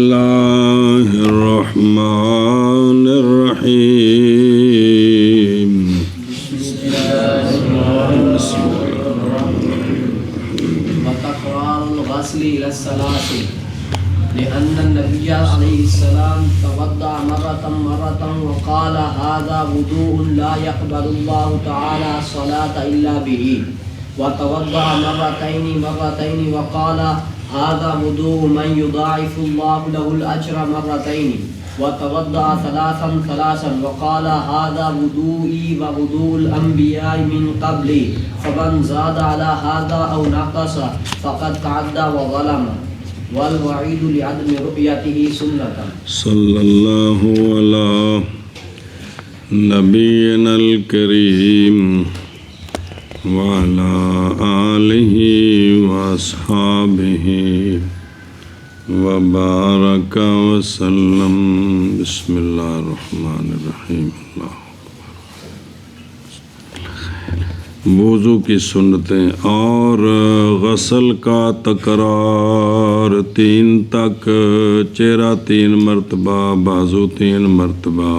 اللہ الرحمن الرحیم وتكرار الغسل إلى الثلاث لأن النبي عليه السلام توضأ مرة وقال هذا وضوء لا يقبل الله تعالى الصلاة إلا به، وتوضأ مرتين وقال هذا وضوء من يضاعف الله له الأجر مرتين، وتوضأ ثلاثا وقال هذا وضوئي ووضوء الأنبياء من قبلي، فمن زاد على هذا أو نقص فقد تعدى وظلم، والوعيد لعدم رؤيته سنة. صلی اللہ علی نبینا الکریم وعلی آلہ واصحابہ وبارک وسلم. بسم اللہ الرحمن الرحیم. اللہ وضو کی سنتیں اور غسل کا تکرار 3 تک، چہرہ 3 مرتبہ، بازو 3 مرتبہ،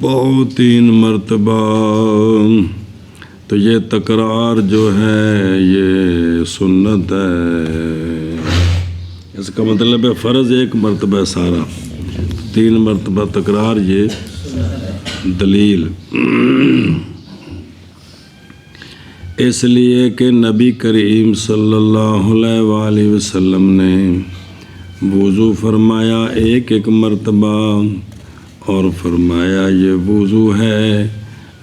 پاؤں 3 مرتبہ. تو یہ تکرار جو ہے یہ سنت ہے. اس کا مطلب ہے فرض 1 مرتبہ سارا، 3 مرتبہ تکرار یہ دلیل. اس لیے کہ نبی کریم صلی اللہ علیہ وآلہ وسلم نے وضو فرمایا 1 مرتبہ اور فرمایا یہ وضو ہے،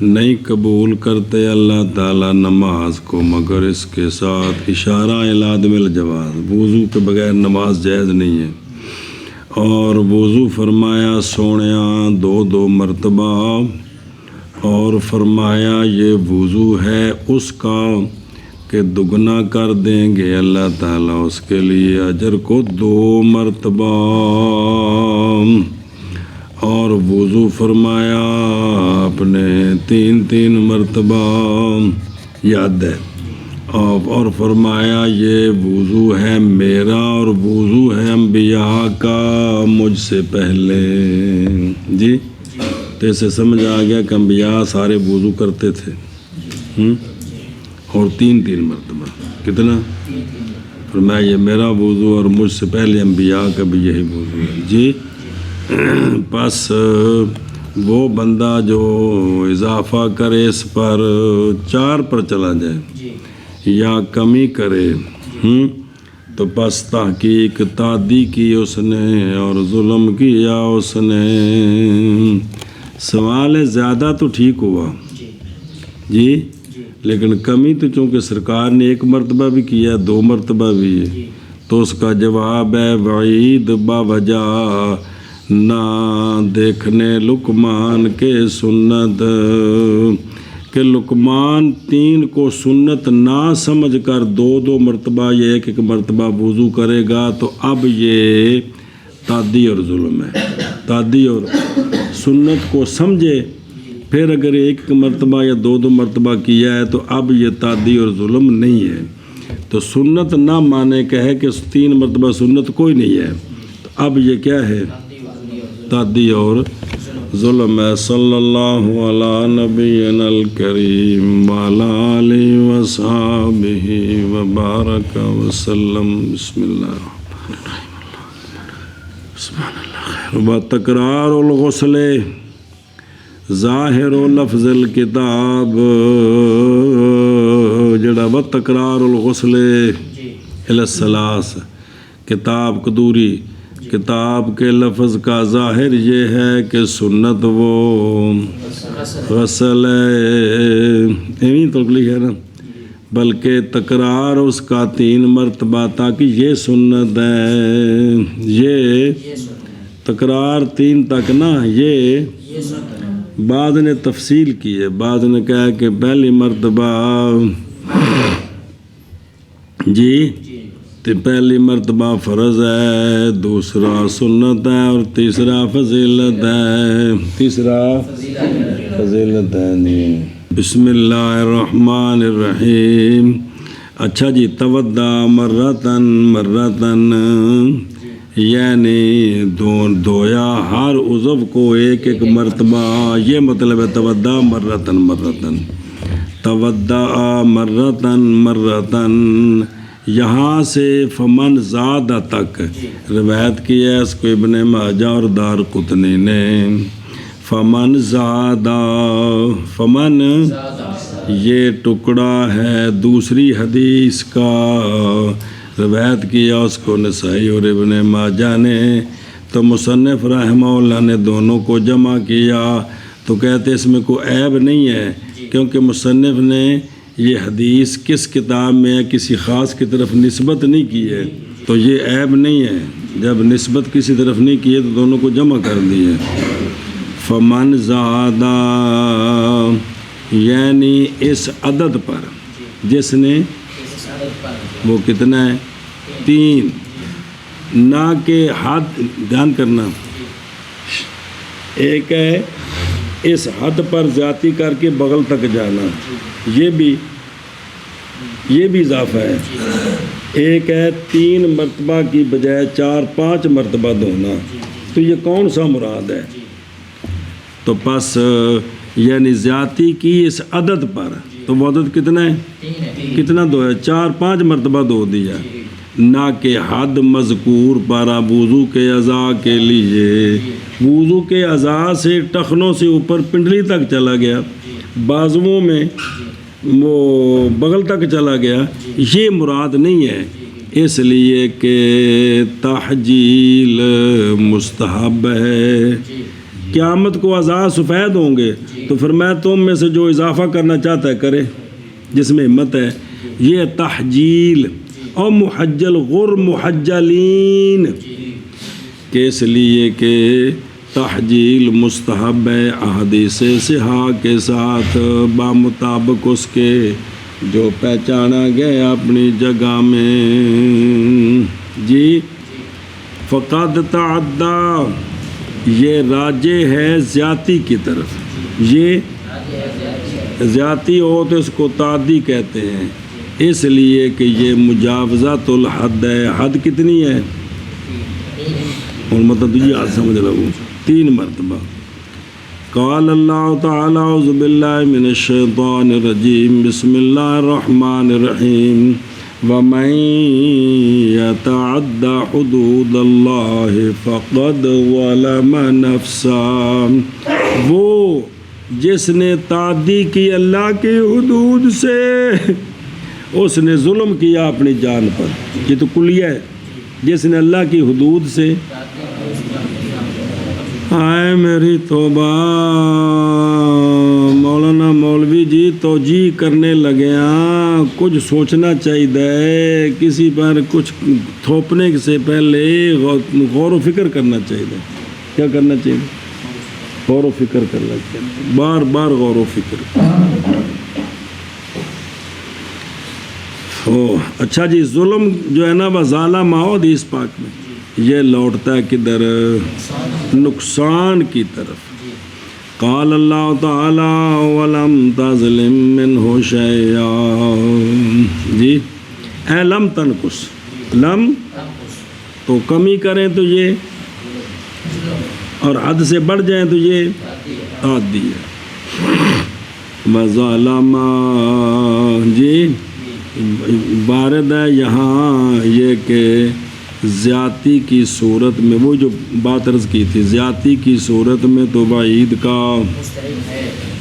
نہیں قبول کرتے اللہ تعالیٰ نماز کو مگر اس کے ساتھ اشارہ الی عدم الجواز، وضو کے بغیر نماز جائز نہیں ہے. اور وضو فرمایا سونیاں 2 مرتبہ، اور فرمایا یہ وضو ہے اس کا کہ دگنا کر دیں گے اللہ تعالیٰ اس کے لیے اجر کو 2 مرتبہ. اور وضو فرمایا اپنے 3 مرتبہ یاد ہے. اور فرمایا یہ وضو ہے میرا اور وضو ہے انبیاء کا مجھ سے پہلے. جی تو اسے سمجھ آ گیا کہ انبیاء سارے وضو کرتے تھے اور 3 مرتبہ. کتنا؟ فرمایا یہ میرا وضو اور مجھ سے پہلے انبیاء کا بھی یہی وضو ہے. جی پس وہ بندہ جو اضافہ کرے اس پر 4 پر چلا جائے یا کمی کرے تو پس تحقیق تعدی کی اس نے اور ظلم کیا اس نے. سوال ہے زیادہ تو ٹھیک ہوا جی، لیکن کمی تو چونکہ سرکار نے 1 مرتبہ بھی کیا 2 مرتبہ بھی، تو اس کا جواب ہے وعید باوجہ نہ دیکھنے لقمان کے سنت، کہ لقمان 3 کو سنت نہ سمجھ کر 2 مرتبہ یا 1 مرتبہ وضو کرے گا تو اب یہ تعدی اور ظلم ہے. تعدی اور سنت کو سمجھے پھر اگر 1 مرتبہ یا 2 مرتبہ کیا ہے تو اب یہ تعدی اور ظلم نہیں ہے. تو سنت نہ مانے کہے کہ 3 مرتبہ سنت کوئی نہیں ہے، تو اب یہ کیا ہے؟ تعدی اور ظلم ہے. صلی اللہ علی نبینا الکریم وعلی آلہ وصحبہ وبارک وسلم. بسم اللہ الرحمن الرحیم. سبحان اللہ. وتکرار الغسل ظاہر لفظ الکتاب، جڑا وتکرار الغسل الی الثلاث کتاب قدوری کتاب کے لفظ کا ظاہر یہ ہے کہ سنت وہ غسل ہے، ایویں تو لکھا ہے نا، بلکہ تکرار اس کا 3 مرتبہ تاکہ یہ سنت ہے. یہ تکرار 3 تک نا، یہ بعد نے تفصیل کی ہے. بعد نے کہا کہ پہلی مرتبہ جی تو پہلی مرتبہ فرض ہے، دوسرا سنت ہے اور تیسرا فضیلت ہے. فضیلت ہے. بسم اللہ الرحمن الرحیم. اچھا جی، تودع مرتن یعنی دھویا ہر عضو کو ایک ایک مرتبہ، یہ مطلب ہے تودع مرتن مرتن، تودع مرتن مرتن، یہاں سے فمن زادہ تک روایت کی ہے اس کو ابن ماجہ اور دارقطنی نے۔ فمن زادہ، فمن یہ ٹکڑا ہے دوسری حدیث کا، روایت کیا اس کو نسائی اور ابن ماجہ نے، تو مصنف رحمہ اللہ نے دونوں کو جمع کیا تو کہتے اس میں کوئی عیب نہیں ہے، کیونکہ مصنف نے یہ حدیث کس کتاب میں کسی خاص کی طرف نسبت نہیں کی ہے، تو یہ عیب نہیں ہے، جب نسبت کسی طرف نہیں کی ہے تو دونوں کو جمع کر دی ہے۔ فمن زادہ یعنی اس عدد پر، جس نے وہ کتنا ہے 3، نہ کہ حد، دھیان کرنا، ایک ہے اس حد پر زیادتی کر کے بغل تک جانا، یہ بھی اضافہ ہے، ایک ہے 3 مرتبہ کی بجائے 4-5 مرتبہ دھونا، تو یہ کون سا مراد ہے؟ تو پس یعنی زیادتی کی اس عدد پر، تو وہ عدد کتنا ہے، کتنا دھویا، 4-5 مرتبہ دھو دیا، نہ کہ حد مذکور پر وضو کے اعضاء کے لیے، وضو کے اعضاء سے ٹخنوں سے اوپر پنڈلی تک چلا گیا، بازوؤں میں وہ بغل تک چلا گیا، یہ مراد نہیں ہے، اس لیے کہ تحجیل مستحب ہے۔ قیامت کو اعضاء سفید ہوں گے تو فرمایا تم میں سے جو اضافہ کرنا چاہتا ہے کرے، جس میں ہمت ہے، یہ تحجیل اور محجل غر محجلین، کہ اس لیے کہ تحجیل مستحب ہے احادیث صحاح کے ساتھ بامطابق اس کے جو پہچانا گیا اپنی جگہ میں۔ جی فقد تعدی، یہ راجع ہے زیادتی کی طرف، یہ زیادتی ہو تو اس کو تعدی کہتے ہیں، اس لیے کہ یہ مجاوزات الحد ہے۔ حد کتنی ہے؟ اور مطلب یہ حد سمجھ لو 3 مرتبہ۔ قال اللہ تعالی اعوذ باللہ من الشیطان الرجیم بسم اللہ الرحمن الرحیم وَمَن يَتَعَدَّ حُدُودَ اللَّهِ فَقَدْ ظَلَمَ نَفْسَهُ، وہ جس نے تعدی کی اللہ کی حدود سے، اس نے ظلم کیا اپنی جان پر، یہ تو کلیہ ہے، جس نے اللہ کی حدود سے، آئے میری توبہ، مولانا مولوی جی توجیہ کرنے لگے ہیں، کچھ سوچنا چاہیے، کسی پر کچھ تھوپنے سے پہلے غور و فکر کرنا چاہیے۔ کیا کرنا چاہیے؟ غور و فکر کرنا چاہیے، بار بار غور و فکر۔ اچھا جی، ظلم جو ہے نا وہ ظالم حدیث پاک میں یہ لوٹتا ہے کدھر؟ نقصان کی طرف۔ قال اللہ تعالی ولم تظلم منہ شیئا، جی اے لم تنقص، لم تو کمی کریں تو یہ، اور حد سے بڑھ جائیں تو یہ تعدی ہے۔ وظلم، جی وارد ہے یہاں یہ کہ زیادتی کی صورت میں، وہ جو بات عرض کی تھی، زیادتی کی صورت میں تو وعید کا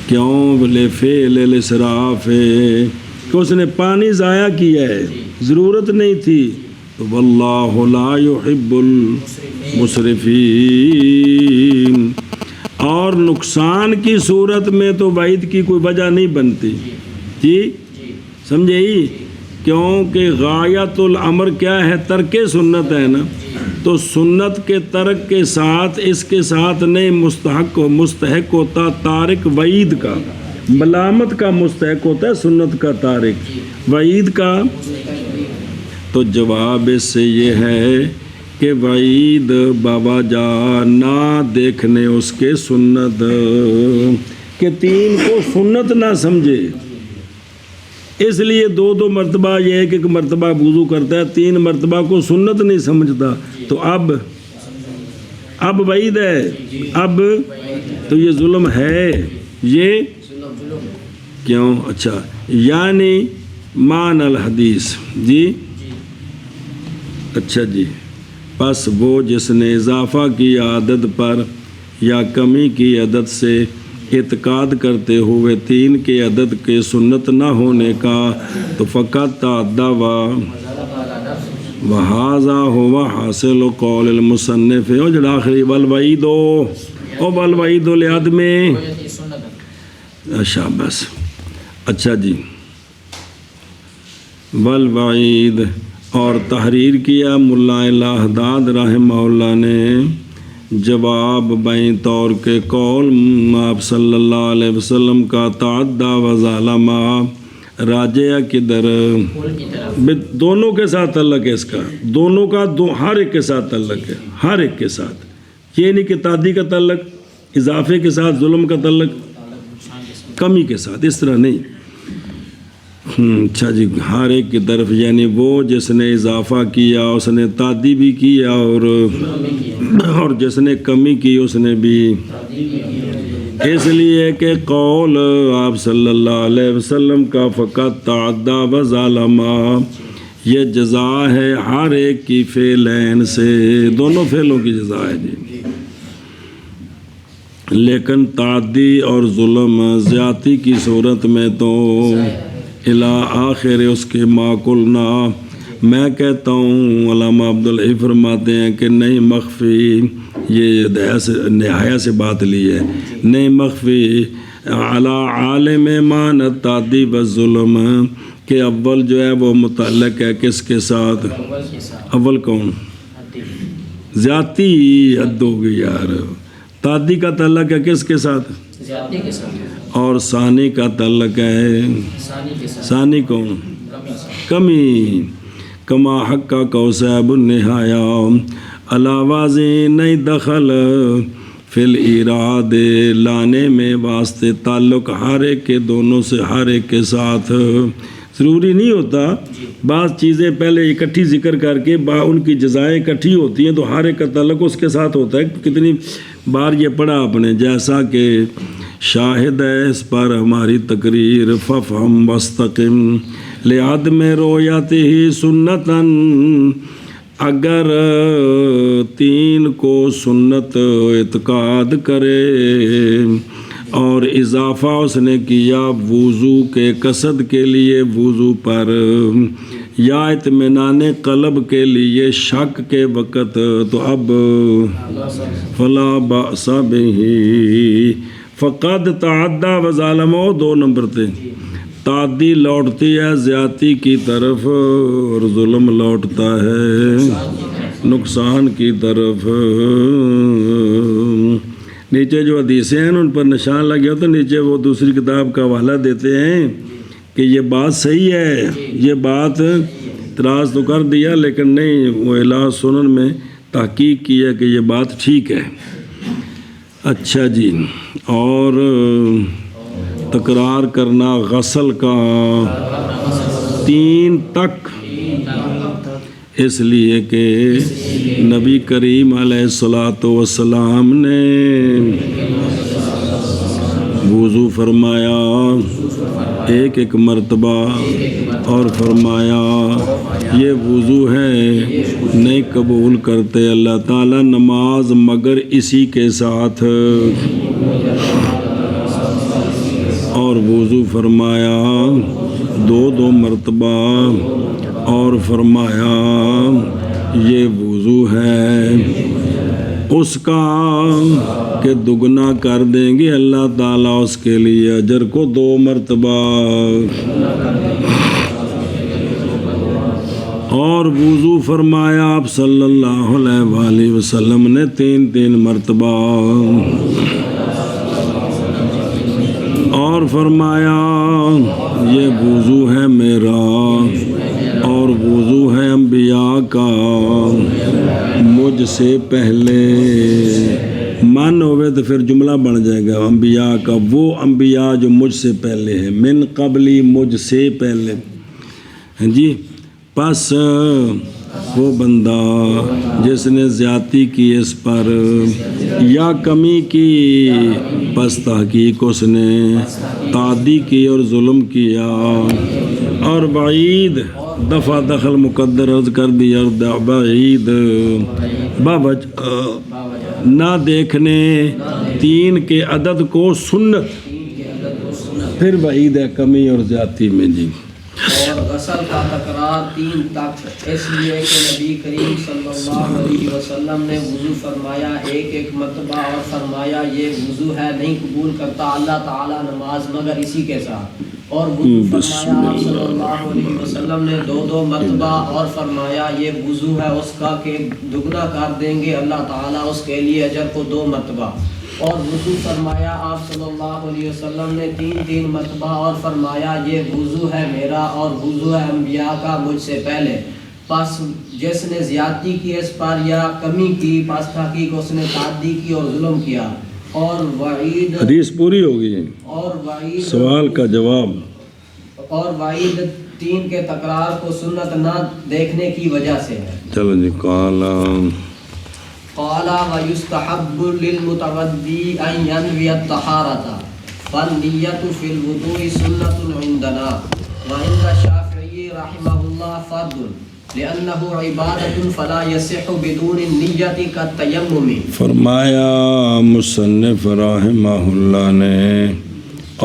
کیوں لفعل الاسراف ہے کہ اس نے پانی ضائع کیا ہے، ضرورت نہیں تھی، تو واللہ لا يحب المسرفین، اور نقصان کی صورت میں تو وعید کی کوئی وجہ نہیں بنتی، جی سمجھے ہی، کیونکہ غایت الامر کیا ہے؟ ترک سنت ہے نا، تو سنت کے ترک کے ساتھ اس کے ساتھ نہیں مستحق ہوتا تارک وعید کا، ملامت کا مستحق ہوتا ہے سنت کا تارک، وعید کا۔ تو جواب اس سے یہ ہے کہ وعید بابا جا نہ دیکھنے اس کے سنت، کہ 3 کو سنت نہ سمجھے، اس لیے 2 مرتبہ یہ ایک مرتبہ وضو کرتا ہے، 3 مرتبہ کو سنت نہیں سمجھتا، تو اب وعید ہے، اب تو یہ ظلم ہے، یہ کیوں؟ اچھا، یعنی مان الحدیث جی، اچھا جی، پس وہ جس نے اضافہ کی عدد پر یا کمی کی عدد سے اعتقاد کرتے ہوئے 3 کے عدد کے سنت نہ ہونے کا تو فقط تعدی وہذا ہوا حاصل قول المصنف او جڑا آخری والوعید لعدم اچھا بس، اچھا جی، والوعید اور تحریر کیا ملا الحداد رحمہ اللہ نے جواب بین طور کے قول آپ صلی اللہ علیہ وسلم کا تعدی و ظالم راجع کدھر، دونوں کے ساتھ تعلق ہے اس کا، دونوں کا ہر ایک کے ساتھ تعلق ہے، ہر ایک کے ساتھ، یہ نہیں کہ تعدی کا تعلق اضافے کے ساتھ، ظلم کا تعلق کمی کے ساتھ، اس طرح نہیں۔ اچھا جی، ہر ایک کی طرف، یعنی وہ جس نے اضافہ کیا اس نے تعدی بھی کیا، اور جس نے کمی کی اس نے بھی، اس لیے کہ قول آپ صلی اللہ علیہ وسلم کا فقط تعدی و ظالم یہ جزا ہے ہر ایک کی فعلین سے، دونوں فعلوں کی جزا ہے جی، لیکن تعدی اور ظلم زیادتی کی صورت میں تو الی آخر اس کے معقولنا، میں کہتا ہوں علامہ عبدالحی فرماتے ہیں کہ نہیں مخفی، یہ نہایا سے بات لی ہے، نہیں مخفی علی عالم مان تعدی و ظلم، کہ اول جو ہے وہ متعلق ہے کس کے ساتھ؟ اول کون؟ زیادتی حد ہوگی یار، تعدی کا تعلق ہے کس کے ساتھ؟ اور ثانی کا تعلق ہے، ثانی کون؟ کمی، کما حق کا کوثب النہایا علاوازی نہیں دخل فی الاراد، لانے میں واسطے تعلق ہر ایک کے، دونوں سے، ہر ایک کے ساتھ، ضروری نہیں ہوتا، بعض چیزیں پہلے اکٹھی ذکر کر کے ان کی جزائیں اکٹھی ہوتی ہیں تو ہر ایک کا تعلق اس کے ساتھ ہوتا ہے۔ کتنی بار یہ پڑھا آپ نے، جیسا کہ شاہد ہے اس پر ہماری تقریر، ففہم واستقم لعدم رؤیتہ سنتاً، اگر 3 کو سنت اعتقاد کرے اور اضافہ اس نے کیا وضو کے قصد کے لیے وضو پر، یا اطمینان قلب کے لیے شک کے وقت، تو اب فلا بأس بہ فقد تعدی و ظالم، 2 نمبر تھے، تعدی لوٹتی ہے زیادتی کی طرف اور ظلم لوٹتا ہے نقصان کی طرف۔ نیچے جو حدیثیں ہیں ان پر نشان لگے ہوتے، نیچے وہ دوسری کتاب کا حوالہ دیتے ہیں کہ یہ بات صحیح ہے، یہ بات اعتراض تو کر دیا لیکن نہیں، وہ اعلیٰ سنن میں تحقیق کی ہے کہ یہ بات ٹھیک ہے۔ اچھا جی، اور تکرار کرنا غسل کا 3 تک، اس لیے کہ نبی کریم علیہ الصلاۃ والسلام نے وضو فرمایا 1 مرتبہ، اور فرمایا یہ وضو ہے، نہیں قبول کرتے اللہ تعالیٰ نماز مگر اسی کے ساتھ، اور وضو فرمایا 2 مرتبہ، اور فرمایا یہ وضو ہے اس کا کہ دگنا کر دیں گے اللہ تعالیٰ اس کے لیے اجر کو 2 مرتبہ، اور وضو فرمایا آپ صلی اللہ علیہ وآلہ وسلم نے 3 مرتبہ، اور فرمایا یہ وضو ہے میرا اور وضو ہے انبیاء کا، مجھ سے پہلے من ہوئے تو پھر جملہ بن جائے گا انبیاء کا، وہ انبیاء جو مجھ سے پہلے ہیں، من قبلی مجھ سے پہلے، جی پس وہ بندہ جس نے زیادتی کی اس پر یا کمی کی، پس تحقیق اس نے تعدی کی اور ظلم کیا، اور بعید دفع دخل مقدر عرض کر دیا، اور بعید بوجہ نہ دیکھنے تین کے عدد کو سنت، پھر بعید ہے کمی اور زیادتی میں جی۔ اور غسل کا تکرار 3 تک، اس لیے کہ نبی کریم صلی اللہ علیہ وسلم نے وضو فرمایا ایک مرتبہ، اور فرمایا یہ وضو ہے، نہیں قبول کرتا اللہ تعالی نماز مگر اسی کے ساتھ، اور وضو فرمایا آپ صلی اللہ علیہ وسلم نے 2 مرتبہ، اور فرمایا یہ وضو ہے اس کا کہ دگنا کر دیں گے اللہ تعالیٰ اس کے لیے اجر کو 2 مرتبہ، اور وضو فرمایا آپ صلی اللہ علیہ وسلم نے 3 مرتبہ، اور فرمایا یہ وضو ہے میرا اور وضو ہے انبیاء کا مجھ سے پہلے، پس جس نے زیادتی کی اس پر یا کمی کی، پس تحقیق اس نے تعدی کی اور ظلم کیا، اور وعید حدیث پوری ہو گئی ہے، اور وعید سوال کا جواب، اور وعید 3 کے تکرار کو سنت نہ دیکھنے کی وجہ سے ہے۔ چلو جی قال ويستحب للمتودي أن ينوي الطهارة فالنية في الوضوء سنة عندنا، وعند الشافعي رحمه الله فرض لأنه عبادة فلا يصح بدون النية كالتيمم۔ فرمایا مصنف رحمہ اللہ نے،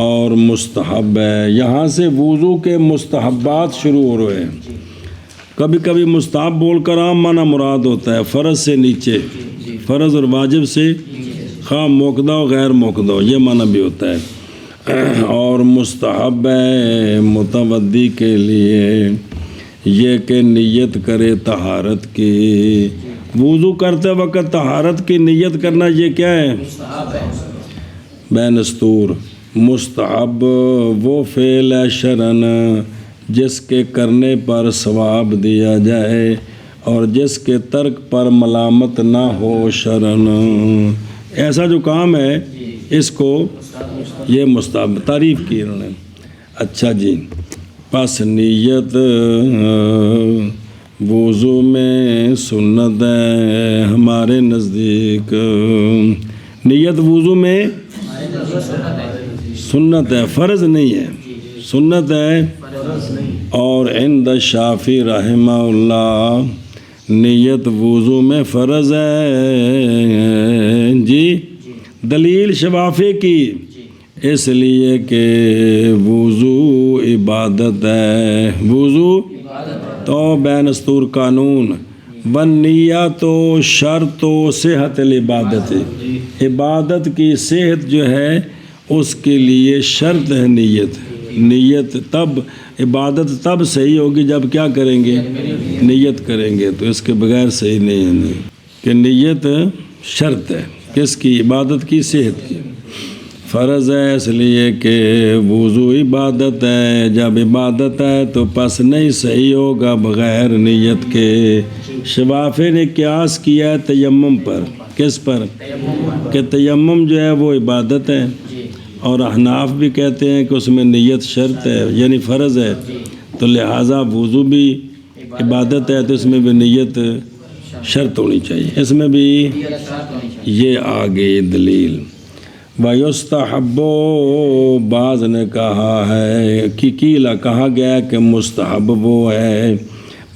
اور مستحب ہے، یہاں سے وضو کے مستحبات شروع ہو رہے ہیں۔ کبھی کبھی مستحب بول کر عام معنی مراد ہوتا ہے فرض سے نیچے، فرض اور واجب سے خواہ موقدہ و غیر موقدہ، یہ معنی بھی ہوتا ہے۔ اور مستحب ہے متودی کے لیے یہ کہ نیت کرے طہارت کی، وضو کرتے وقت طہارت کی نیت کرنا یہ کیا ہے؟ بے نستور مستحب وہ فعل ہے شرعن جس کے کرنے پر ثواب دیا جائے اور جس کے ترک پر ملامت نہ ہو شرعن، ایسا جو کام ہے اس کو یہ مستحب تعریف کی انہوں نے۔ اچھا جی، پس نیت وضو میں سنت ہے ہمارے نزدیک، نیت وضو میں سنت ہے، فرض نہیں ہے، سنت ہے۔ اور عند شافعی رحمہ اللہ نیت وضو میں فرض ہے جی، دلیل شفافی کی، اس لیے کہ وضو عبادت ہے، وضو تو بے نستور قانون، والنیت تو شرط و صحت العبادت، عبادت کی صحت جو ہے اس کے لیے شرط ہے نیت، نیت تب عبادت تب صحیح ہوگی جب کیا کریں گے؟ نیت کریں گے، تو اس کے بغیر صحیح نہیں ہے کہ نیت شرط ہے کس کی؟ عبادت کی، صحت کی۔ فرض ہے اس لیے کہ وضو عبادت ہے، جب عبادت ہے تو پس نہیں صحیح ہوگا بغیر نیت کے۔ شفافی نے قیاس کیا ہے تیمم پر، کس پر؟ کہ تیمم جو ہے وہ عبادت ہے، اور احناف بھی کہتے ہیں کہ اس میں نیت شرط ہے یعنی فرض ہے، تو لہٰذا وضو بھی عبادت ہے تو اس میں بھی نیت شرط ہونی چاہیے، اس میں بھی یہ آگے دلیل۔ وَيُسْتَحَبُّ بعض نے کہا ہے قیل کہا گیا کہ مستحب وہ ہے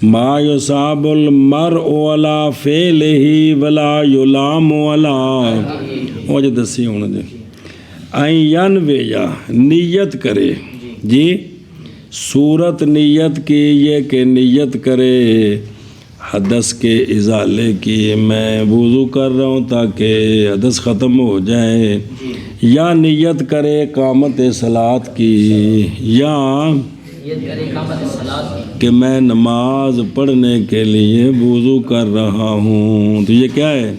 ما یصاب المرء ولا فعلہ ولا یلام ولا، وہ جو دسی ہونا دے ینویا نیت کرے جی، صورت نیت کی یہ کہ نیت کرے حدث کے ازالے کی، میں وضو کر رہا ہوں تاکہ حدث ختم ہو جائے، یا نیت کرے اقامت صلاۃ کی، یا کہ میں نماز پڑھنے کے لیے وضو کر رہا ہوں، تو یہ کیا ہے؟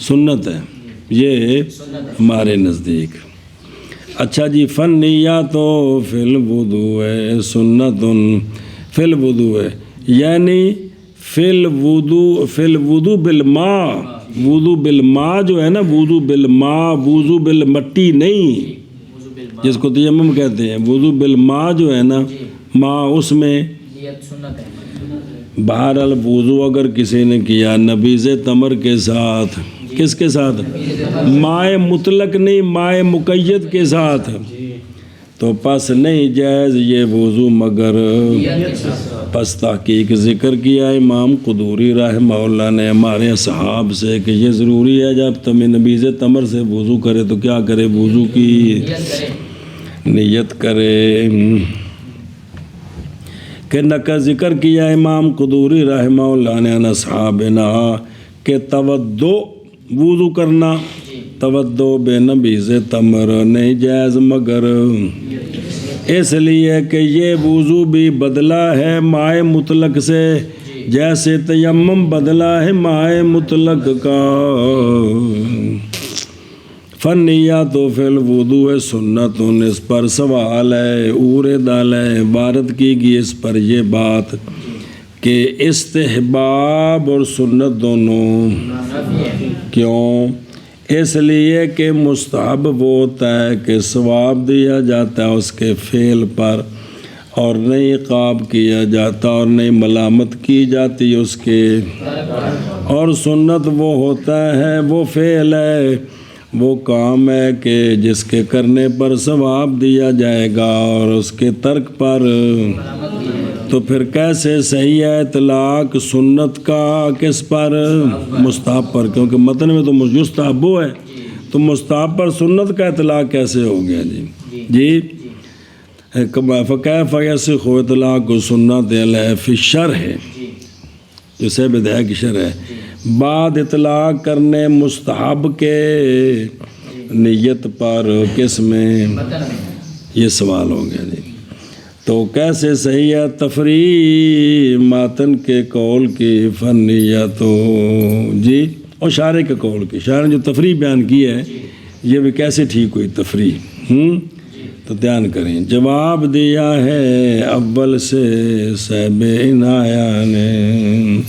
سنت ہے، یہ ہمارے نزدیک۔ اچھا جی، فنیات تو فی الوضو ہے سنت فی الوضو ہے، یعنی فی الوضو بالماء وضو بالماء جو ہے نا، وضو بالماء، وضو بالمٹی نہیں، وضو بالماء جس کو تیمم کہتے ہیں، وضو بالماء جو ہے نا، ماء اس میں نیت سنت ہے۔ بہرحال وضو اگر کسی نے کیا نبیذ تمر کے ساتھ، کس کے ساتھ؟ مائع مطلق نہیں، مائع مقید کے ساتھ، تو پس نہیں جائز یہ وضو مگر پس تحقیق ذکر کیا امام قدوری رحمہ اللہ نے ہمارے اصحاب سے کہ یہ ضروری ہے جب تم نبیذ تمر سے وضو کرے تو کیا کرے؟ وضو کی نیت کرے۔ کہ نقل ذکر کیا امام قدوری رحمہ اللہ نے ان اصحابنا کہ تودو وضو کرنا، تودو بے نبیذ تمر نہیں جائز مگر اس لیے کہ یہ وضو بھی بدلہ ہے مائع مطلق سے، جیسے تیمم بدلہ ہے مائع مطلق کا۔ فنیات فی الوضو ہے سنت، اس پر سوال ہے، اورے دال ہے، عبارت کی گئی اس پر یہ بات کہ استحباب اور سنت دونوں کیوں؟ اس لیے کہ مستحب وہ ہوتا ہے کہ ثواب دیا جاتا ہے اس کے فعل پر، اور نہیں عقاب کیا جاتا اور نہیں ملامت کی جاتی اس کے، اور سنت وہ ہوتا ہے، وہ فعل ہے، وہ کام ہے کہ جس کے کرنے پر ثواب دیا جائے گا اور اس کے ترک پر تو پھر کیسے صحیح ہے اطلاق سنت کا کس پر؟ مستحب پر، کیونکہ متن میں تو یستحب ہے، تو مستحب پر سنت کا اطلاق کیسے ہو گیا؟ جی فکیف یصح اطلاق سنت علیہ فی الشرح ہے، جو سے بدعہ کی شرح ہے، بعد اطلاق کرنے مستحب کے نیت پر کس میں؟ یہ سوال ہو گیا جی۔ تو کیسے صحیح ہے تفریح ماتن کے قول کی فنیت جی، اور شارح کے قول کی، شارح نے جو تفریح بیان کی ہے یہ بھی کیسے ٹھیک ہوئی تفریح؟ تو دھیان کریں، جواب دیا ہے اول سے صاحب عنایہ نے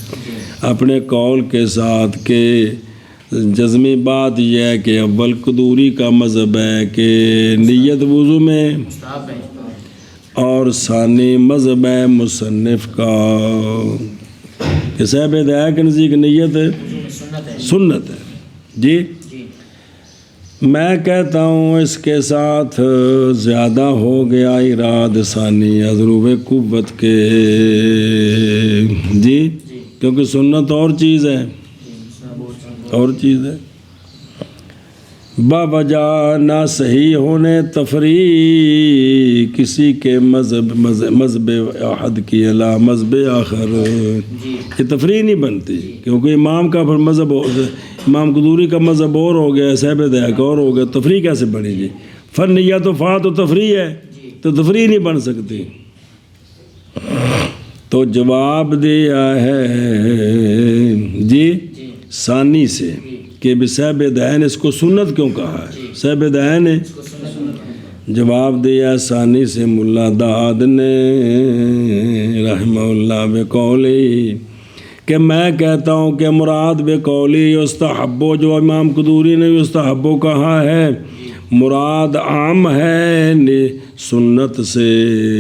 اپنے قول کے ساتھ کہ جزمی بات یہ ہے کہ اول قدوری کا مذہب ہے کہ نیت وضو میں، اور ثانی مذہب ہے مصنف کا کہ صاحب ہدایہ کے نزدیک نیت سنت ہے جی۔ میں کہتا ہوں اس کے ساتھ زیادہ ہو گیا اراد ثانی ضروب قوت کے جی، کیونکہ سنت اور چیز ہے، اور چیز ہے، باوجہ نہ صحیح ہونے تفریح کسی کے مذہب احد کی علا مذہب آخر، یہ تفریح نہیں بنتی، کیونکہ امام کا پھر مذہب امام قدوری کا مذہب اور ہو گیا، صاحب ہدایہ کا اور ہو گیا، تفریح کیسے بنی جی؟ فن یا تو فا تو تفریح ہے، تو تفریح نہیں بن سکتی۔ تو جواب دیا ہے جی ثانی سے کہ صاحب ہدایہ نے اس کو سنت کیوں کہا ہے؟ صاحب ہدایہ نے جواب دیا ثانی سے ملا داد نے رحمہ اللہ بقولی کہ میں کہتا ہوں کہ مراد بقولی یستحبو، جو امام قدوری نے یستحبو کہا ہے مراد عام ہے سنت سے،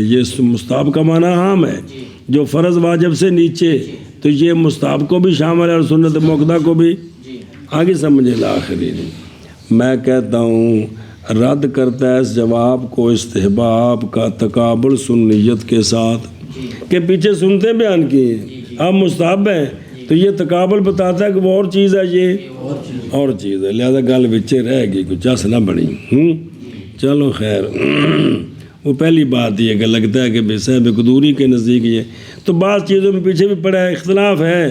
یہ مستحب کا معنی عام ہے، جو فرض واجب سے نیچے، تو یہ مستحب کو بھی شامل ہے اور سنت موقدہ کو بھی، آگے سمجھے الآخری۔ میں کہتا ہوں رد کرتا ہے اس جواب کو استحباب کا تقابل سنیت کے ساتھ کہ پیچھے سنتے بیان کیے اب مستحب ہے، تو یہ تقابل بتاتا ہے کہ وہ اور چیز ہے، یہ اور چیز ہے، لہذا گل بچے رہ گئی، کچھ چس نہ بڑی۔ چلو خیر، وہ پہلی بات یہ کہ لگتا ہے کہ بے صاحب قدوری کے نزدیک یہ، تو بعض چیزوں میں پیچھے بھی پڑا ہے، اختلاف ہے،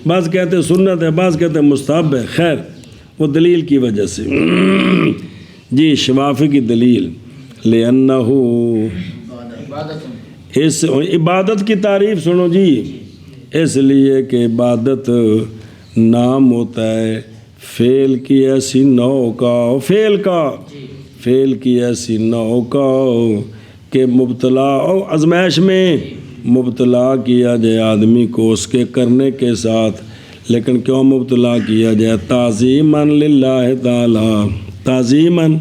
بعض کہتے ہیں سنت ہے، بعض کہتے ہیں مستحب ہے، خیر وہ دلیل کی وجہ سے جی۔ شوافی کی دلیل لِأَنَّهُ، اس عبادت کی تعریف سنو جی، اس لیے کہ عبادت نام ہوتا ہے فعل کی ایسی نوع کا، فعل کی ایسی نوع کا کہ مبتلا اور آزمائش میں مبتلا کیا جائے آدمی کو اس کے کرنے کے ساتھ، لیکن کیوں مبتلا کیا جائے؟ تعظیماً للہ تعالی، تعظیماً،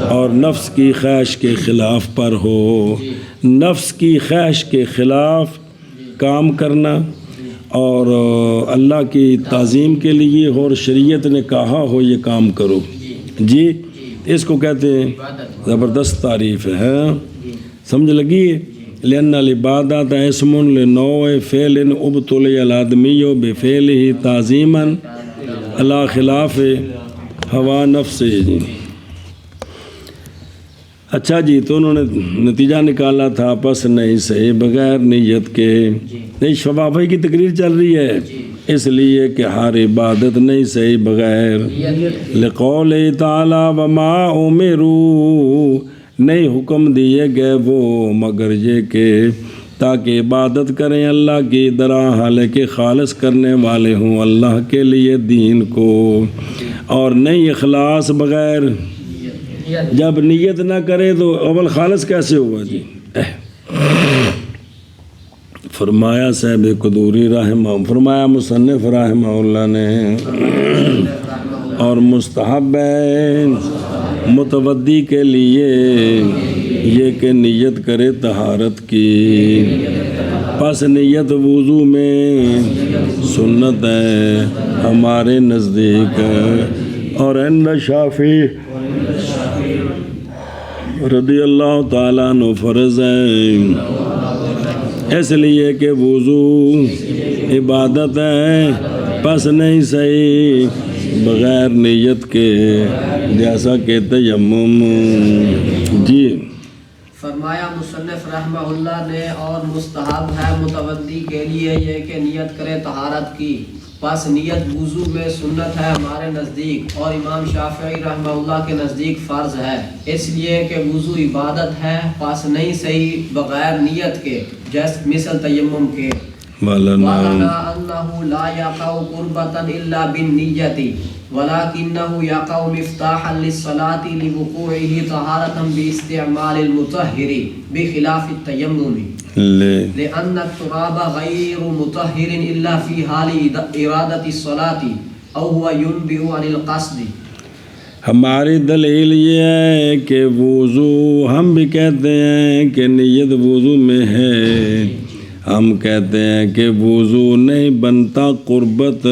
اور نفس کی خواہش کے خلاف پر ہو، نفس کی خواہش کے خلاف کام کرنا اور اللہ کی تعظیم کے لیے ہو اور شریعت نے کہا ہو یہ کام کرو، جی اس کو کہتے ہیں، زبردست تعریف ہے، سمجھ لگی ہے؟ لأن العبادات اسم لنوع فعل ابتلي الآدمی بفعله تعظیما علی خلاف ہوا نفس۔ جی اچھا جی، تو انہوں نے نتیجہ نکالا تھا پس نہیں صحیح بغیر نیت کے، نہیں شفافی کی تقریر چل رہی ہے، اس لیے کہ ہر عبادت نہیں صحیح بغیر لقول تعالی وما امروا، نہیں حکم دیے گئے وہ مگر یہ کہ تاکہ عبادت کریں اللہ کی درا حالانکہ خالص کرنے والے ہوں اللہ کے لیے دین کو، اور نہیں اخلاص بغیر، جب نیت نہ کرے تو اول خالص کیسے ہوا؟ جی فرمایا صاحب قدوری رحمہ، فرمایا مصنف رحمہ اللہ نے، اور مستحب ہے متودی کے لیے یہ کہ نیت کرے طہارت کی، پس نیت وضو میں سنت ہے ہمارے نزدیک، اور عند شافعی رضی اللہ تعالیٰ عنہ فرض ہے، اس لیے کہ وضو عبادت ہے، پس نہیں صحیح بغیر نیت کے، جیسا کہ تیمم۔ جی فرمایا مصنف رحمہ اللہ نے، اور مستحب ہے متودی کے لیے یہ کہ نیت کرے طہارت کی، پس نیت وضو میں سنت ہے ہمارے نزدیک، اور امام شافعی رحمہ اللہ کے نزدیک فرض ہے، اس لیے کہ وضو عبادت ہے، پس نہیں صحیح بغیر نیت کے، جیسے مثل تیمم کے۔ وَلَنَا أَنَّهُ لَا يَقَعُ قُرْبَةً إِلَّا بِالنِّيَّةِ وَلَكِنَّهُ يَقَعُ مِفْتَاحًا لِلصَّلَاةِ لِوُقُوعِهِ طَهَارَةً بِاسْتِعْمَالِ الْمُطَهِّرِ بِخِلَافِ التَّيَمُّمِ لأن التراب غير مطهر إلا في حال إرادة الصلاة أو هو ينبئ عن القصد۔ ہماری دلیل یہ ہے کہ وضو، ہم بھی کہتے ہیں کہ نیت وضو میں ہے، ہم کہتے ہیں کہ وضو نہیں بنتا قربت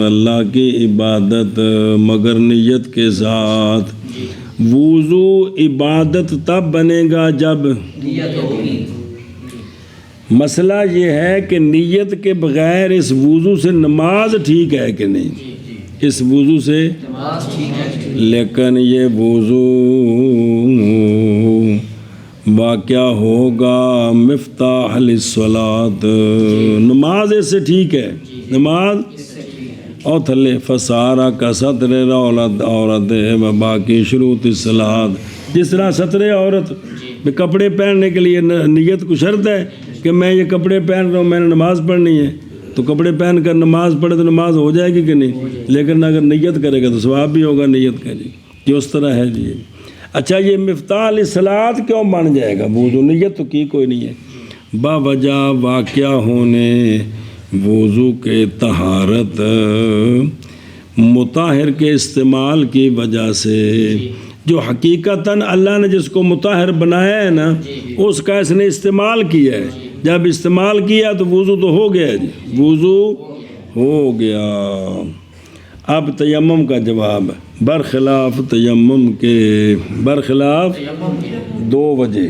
اللہ کی عبادت مگر نیت کے ساتھ، وضو عبادت تب بنے گا جب نیت ہوگی۔ مسئلہ یہ ہے کہ نیت کے بغیر اس وضو سے نماز ٹھیک ہے کہ نہیں؟ اس وضو سے نماز ٹھیک ہے، لیکن یہ وضو واقعہ ہوگا مفتاح للصلاۃ، نماز اس سے ٹھیک ہے، نماز اور تھلے فسارہ کا ستر عورت ہے و باقی شروط الصلاۃ، جس طرح ستر عورت میں کپڑے پہننے کے لیے نیت کو شرط ہے کہ میں یہ کپڑے پہن رہا ہوں، میں نے نماز پڑھنی ہے، تو کپڑے پہن کر نماز پڑھے تو نماز ہو جائے گی کہ نہیں؟ لیکن اگر نیت کرے گا تو ثواب بھی ہوگا نیت کا، جی یہ اس طرح ہے جی۔ اچھا یہ مفتاح للصلاۃ کیوں بن جائے گا؟ وضو نیت تو کی کوئی نہیں ہے، باوجہ واقعہ ہونے وضو کے طہارت مطہر کے استعمال کی وجہ سے، جو حقیقتاً اللہ نے جس کو مطہر بنایا ہے نا اس کا اس نے استعمال کیا ہے، جب استعمال کیا تو وضو تو ہو گیا جی، وضو ہو گیا۔ اب تیمم کا جواب برخلاف تیمم کے، برخلاف دو وجہ،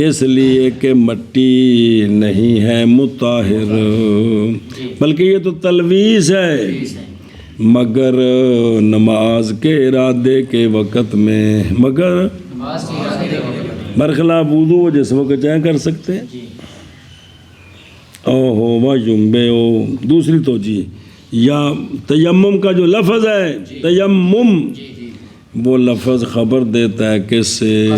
اس لیے کہ مٹی نہیں ہے مطہر بلکہ یہ تو تلویث ہے، مگر نماز کے ارادے کے وقت میں، مگر برخلاف وضو جس وقت چاہے کر سکتے ہیں۔ اوہو و یمبے او، دوسری توجیہ، یا تیمم کا جو لفظ ہے تیمم، وہ لفظ خبر دیتا ہے کس سے؟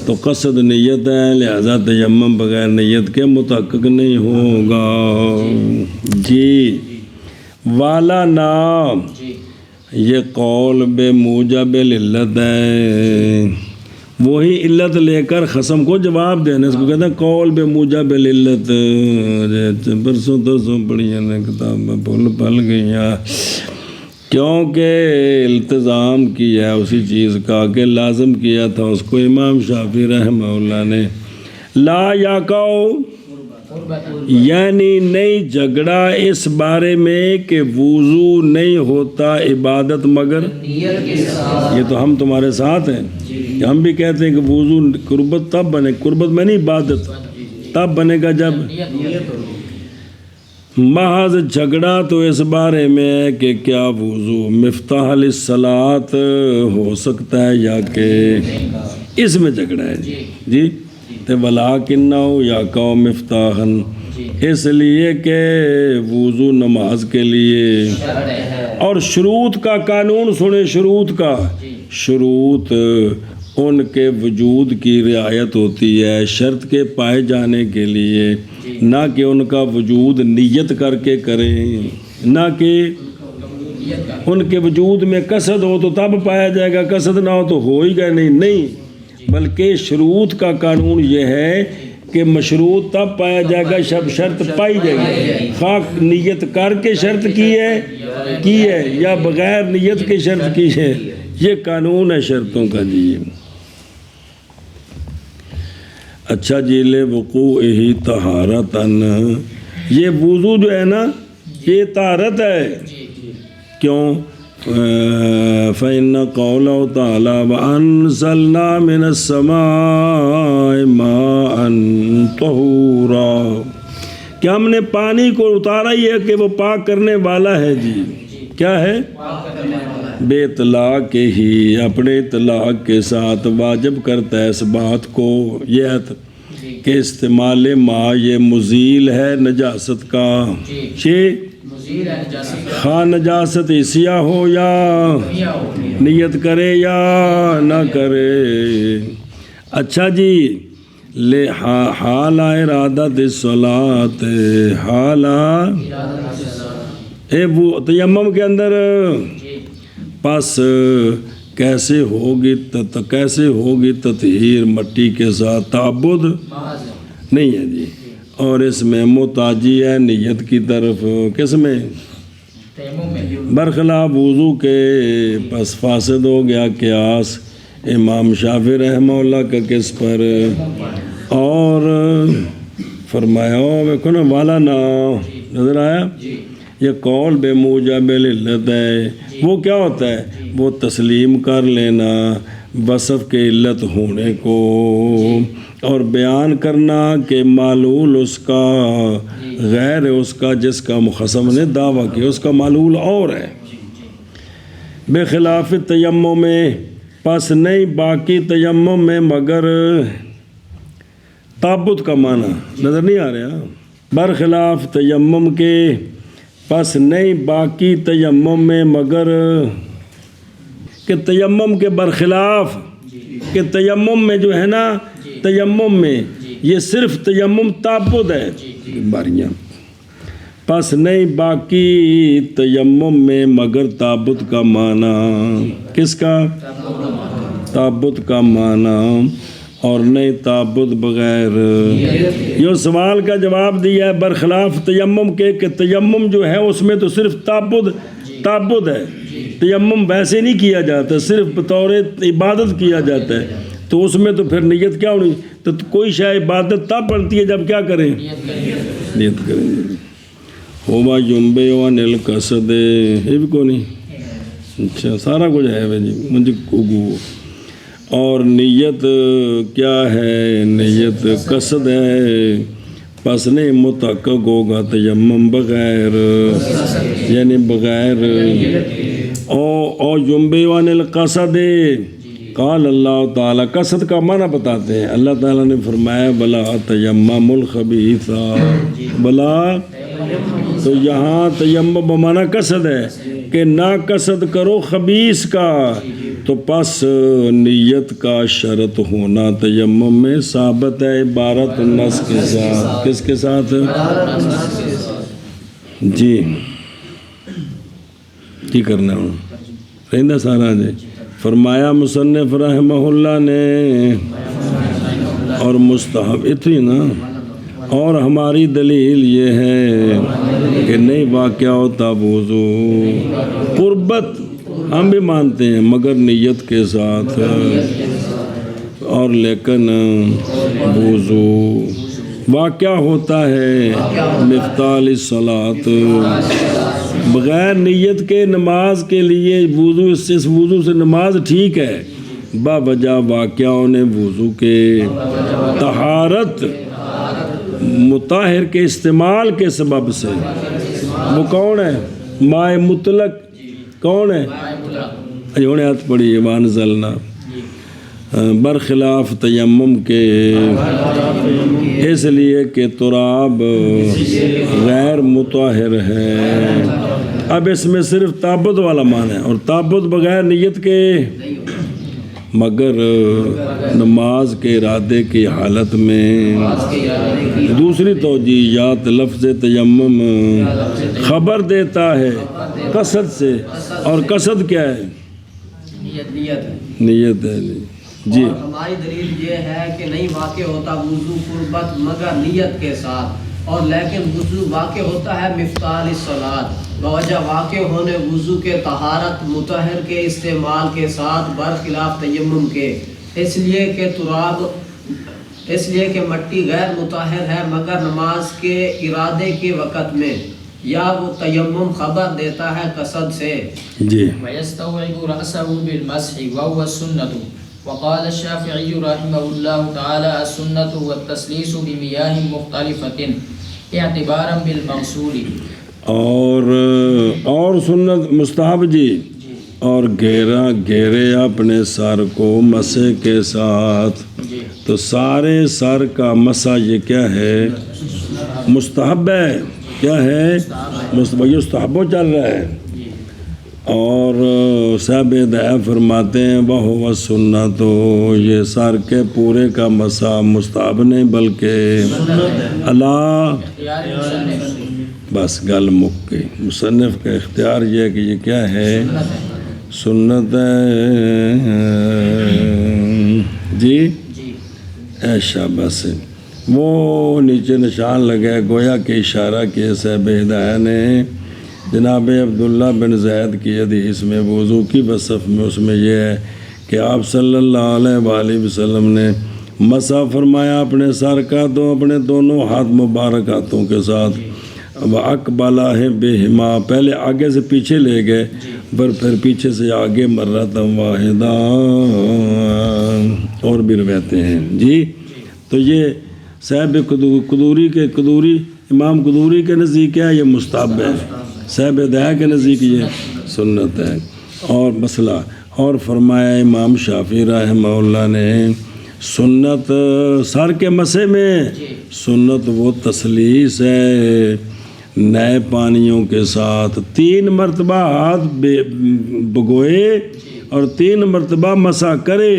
تو قصد نیت ہے، لہذا تیمم بغیر نیت کے متحقق نہیں ہوگا جی۔ والا نام یہ قول بے موجب علت ہے، وہی علت لے کر قسم کو جواب دینا، اس کو کہتے ہیں قول بے موجب العلت۔ پرسوں ترسوں پڑھی نے کتاب میں بھول پل گئیاں، کیونکہ التزام کیا اسی چیز کا کہ لازم کیا تھا اس کو امام شافعی رحمہ اللہ نے۔ لا یقع یعنی نہیں جھگڑا اس بارے میں کہ وضو نہیں ہوتا عبادت مگر، یہ تو ہم تمہارے ساتھ ہیں کہ ہم بھی کہتے ہیں کہ وضو قربت تب بنے، قربت میں نہیں عبادت تب بنے گا جب، محض جھگڑا تو اس بارے میں ہے کہ کیا وضو مفتاح للصلاۃ ہو سکتا ہے یا کہ اس میں جھگڑا ہے جی وَلَٰكِنَّهُ يَقَعُ مِفْتَاحًا، اس لیے کہ وضو نماز کے لیے۔ اور شروط کا قانون سنیں، شروط کا، شروط ان کے وجود کی رعایت ہوتی ہے شرط کے پائے جانے کے لیے، نہ کہ ان کا وجود نیت کر کے کریں، نہ کہ ان کے وجود میں قصد ہو تو تب پایا جائے گا، قصد نہ ہو تو ہو ہی گئے نہیں، بلکہ شروط کا قانون یہ ہے کہ مشروط تب پایا جائے گا جب شرط پائی جائے گی، خواہ نیت کر کے شرط کی ہے یا بغیر نیت کے شرط کی ہے، یہ قانون ہے شرطوں کا جی۔ اچھا جی، لے وقوعہ طہارتاً، یہ وضو جو ہے نا یہ طہارت ہے، کیوں؟ فَإِنَّ قَوْلَهُ تَعَالَى وَأَنزَلْنَا مِنَ السَّمَاءِ مَاءً طَهُورًا، کہ ہم نے پانی کو اتارا ہی ہے کہ وہ پاک کرنے والا ہے جی، کیا ہے؟ بے اطلاق کے ہی اپنے اطلاق کے ساتھ واجب کرتا ہے اس بات کو یہ کہ استعمال ماء یہ مزیل ہے نجاست کا، خواہ نجاست سیاہ ہو یا نیت کرے یا نہ کرے۔ اچھا جی، لے حال ارادت الصلاۃ، حال وہ تیمم کے اندر، پس کیسے ہوگی تطہیر مٹی کے ساتھ، تعبد نہیں ہے جی، اور اس میں محتاجی ہے نیت کی طرف، کس میں؟ برخلاف وضو کے، پس فاسد ہو گیا قیاس امام شافعی رحمہ اللہ کا کس پر، اور فرمایا ویکھو نا والا نا، نظر آیا؟ یہ قول بے موجب العلت ہے، وہ کیا ہوتا ہے؟ وہ تسلیم کر لینا وصف کے علت ہونے کو اور بیان کرنا کہ معلول اس کا غیر ہے اس کا جس کا مخصم نے دعویٰ کیا، اس کا معلول اور ہے۔ بخلاف تیمم میں، پس نہیں باقی تیمم میں مگر، تعبد کا معنی نظر نہیں آ رہا، برخلاف تیمم کے، پس نہیں باقی تیمم میں مگر، کہ تیمم کے برخلاف، کہ تیمم میں جو ہے نا، تیمم میں یہ صرف تیمم تعبد ہے باریاں، پس نہیں باقی تیمم میں مگر تعبد کا معنی، کس کا؟ تعبد کا معنی، اور نہیں تعبد بغیر۔ یہ سوال کا جواب دیا ہے برخلاف تیمم کے کہ تیمم جو ہے اس میں تو صرف تعبد ہے، تیمم ویسے نہیں کیا جاتا، صرف بطور عبادت کیا جاتا ہے، تو اس میں تو پھر نیت کیا ہونی؟ تو کوئی شے عبادت تب بنتی ہے جب کیا کریں؟ نیت کریں۔ ہوا یمبے عن القصد، یہ بھی کو نہیں، اچھا سارا کچھ ہے جی مجھے کوگو، اور نیت کیا ہے؟ نیت قصد ہے، پس نہیں متحقق ہوگا تیمم بغیر، یعنی بغیر، او یمبے عن القصد، قال اللہ تعالیٰ، قصد کا معنی بتاتے ہیں، اللہ تعالیٰ نے فرمایا بلا تیمم الخبیث، بلا، تو یہاں تیمم بمعنی قصد ہے کہ نہ قصد کرو خبیث کا، تو پس نیت کا شرط ہونا تیمم میں ثابت ہے عبارت النص کے ساتھ، کس کے ساتھ؟ جی کی کرنا ہوں رہندہ سارا جی فرمایا مصنف رحمہ اللہ نے اور مستحب اتنی نا، اور ہماری دلیل یہ ہے کہ نہیں واقعہ ہوتا وضو قربت ہم بھی مانتے ہیں مگر نیت کے ساتھ، اور لیکن وضو واقعہ ہوتا ہے مفتاح الصلاۃ بغیر نیت کے نماز کے لیے وضو، اس وضو سے نماز ٹھیک ہے باوجہ واقعہ نے وضو کے طہارت مطہر کے استعمال کے سبب سے، وہ کون ہے؟ مائع مطلق کون ہے؟ انہوں نے ہاتھ پڑھی وانزلنا برخلاف تیمم کے، اس لیے کہ تراب غیر مطہر ہے۔ اب اس میں صرف تابت والا معنی ہے، اور تابت بغیر نیت کے، مگر نماز کے ارادے کی حالت میں دوسری توجیہات لفظ تیمم خبر دیتا ہے قصد سے، اور قصد کیا ہے؟ نیت ہے جی۔ اور ہماری دلیل یہ ہے کہ نہیں واقع ہوتا وضو قربت مگر نیت کے ساتھ، اور لیکن وضو واقع ہوتا ہے مفتاح الصلاۃ بوجہ واقع ہونے وضو کے طہارت مطہر کے استعمال کے ساتھ برخلاف تیمم کے، اس لیے کہ مٹی غیر مطہر ہے مگر نماز کے ارادے کے وقت میں، یا وہ تیمم خبر دیتا ہے قصد سے جی۔ ويستوعب رأسه بالمسح وهو السنة، وقال الشافعي رحمه الله تعالى السنة والتسليس بمياه مختلفة اعتبارا بالمغسول، اور سنت مستحب جی، اور گھیرے اپنے سر کو مسح کے ساتھ، تو سارے سر کا مسح یہ کیا ہے؟ مستحب ہے، کیا ہے؟ مستحب چل رہا ہے۔ اور صاحب ہدایت فرماتے ہیں وہ سنت، تو یہ سر کے پورے کا مسح مستحب نہیں بلکہ اللہ، بس گل مک گئی۔ مصنف کا اختیار یہ ہے کہ یہ کیا ہے؟ سنت ہے جی۔ ایشا بس وہ نیچے نشان لگے گویا کہ اشارہ کیے صاحب ہدایت نے جناب عبداللہ بن زید کی حدیث میں وضو کی وصف میں، اس میں یہ ہے کہ آپ صلی اللہ علیہ وآلہ وسلم نے مسح فرمایا اپنے سر کا، تو اپنے دونوں ہاتھ مبارک ہاتھوں کے ساتھ، وَأَقْبَلَ بِهِمَا پہلے آگے سے پیچھے لے گئے، پھر پیچھے سے آگے مرۃ واحدہ، اور بھی روایتیں ہیں جی۔ تو یہ صاحب قدوری امام قدوری کے نزدیک ہے یہ مستحب ہے، صاحب ہدایت کے نزدیک یہ سنت ہے۔ اور مسئلہ اور فرمایا امام شافعی رحمہ اللہ نے سنت سر کے مسح میں، سنت وہ تسلیس ہے نئے پانیوں کے ساتھ 3 مرتبہ ہاتھ بگوئے اور 3 مرتبہ مسح کرے،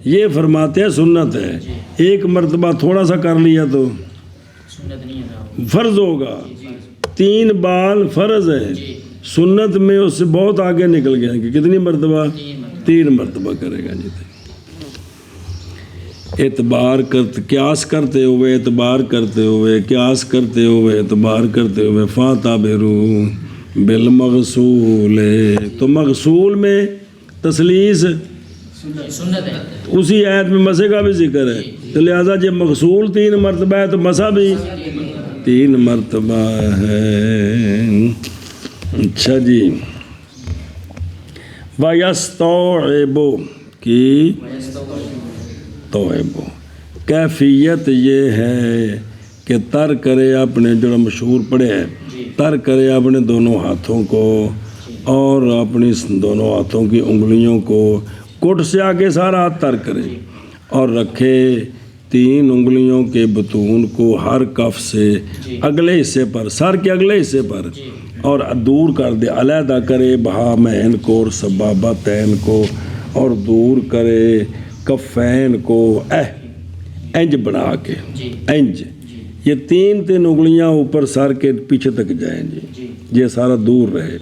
یہ فرماتے ہیں سنت ہے۔ 1 مرتبہ تھوڑا سا کر لیا تو فرض ہوگا، 3 بال فرض ہے، سنت میں اس سے بہت آگے نکل گیا کہ کتنی مرتبہ؟ 3 مرتبہ کرے گا جی۔ قیاس کرتے ہوئے فَاتَبِرُوا بِالْمَغْسُولِ، تو مغسول میں تسلیس سنت ہے، اسی آیت میں مسح کا بھی ذکر ہے، تو لہٰذا جب مغسول 3 مرتبہ ہے تو مسح بھی 3 مرتبہ ہے۔ اچھا جی، وَيَسْتَوْعِبُ کی توعب، کیفیت یہ ہے کہ تر کرے اپنے، جو مشہور پڑے ہیں، تر کرے اپنے دونوں ہاتھوں کو اور اپنی دونوں ہاتھوں کی انگلیوں کو، کٹ سے آگے سارا ہاتھ تر کرے، اور رکھے 3 انگلیوں کے بطون کو ہر کف سے اگلے حصے پر، سر کے اگلے حصے پر، اور دور کر دے، علیحدہ کرے بہامین کو اور سبابتین کو، اور دور کرے کفین کو، انج بنا کے، انج، یہ 3 انگلیاں اوپر سر کے پیچھے تک جائیں جی، یہ سارا دور رہے،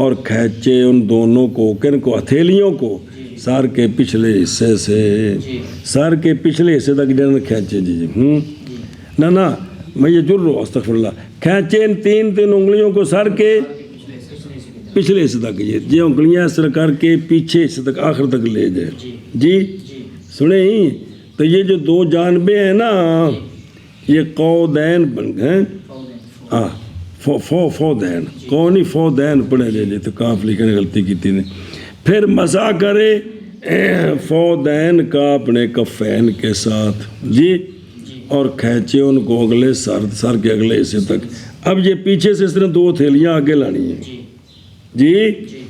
اور کھینچے ان دونوں کو، کن کو؟ ہتھیلیوں کو سر کے پچھلے حصے سے سر کے پچھلے حصے تک جن کھینچے جی نہ میں یہ جر رہا ہوں استغفر اللہ کھینچے ان تین انگلیوں کو سر کے پچھلے حصے تک یہ انگلیاں اس طرح کر کے پیچھے حصے تک آخر تک لے جائے جی سنیں ہی تو یہ جو دو جانبیں ہیں نا یہ قودین بن گئے فودین کونی فودین پڑھے جائے تو کاف لکھنے غلطی کی تھی نے پھر مسا کرے فودین کا اپنے کفین کے ساتھ جی اور کھینچے ان کو اگلے سر کے اگلے حصے تک. اب یہ پیچھے سے اس طرح دو تھیلیاں آگے لانی ہیں جی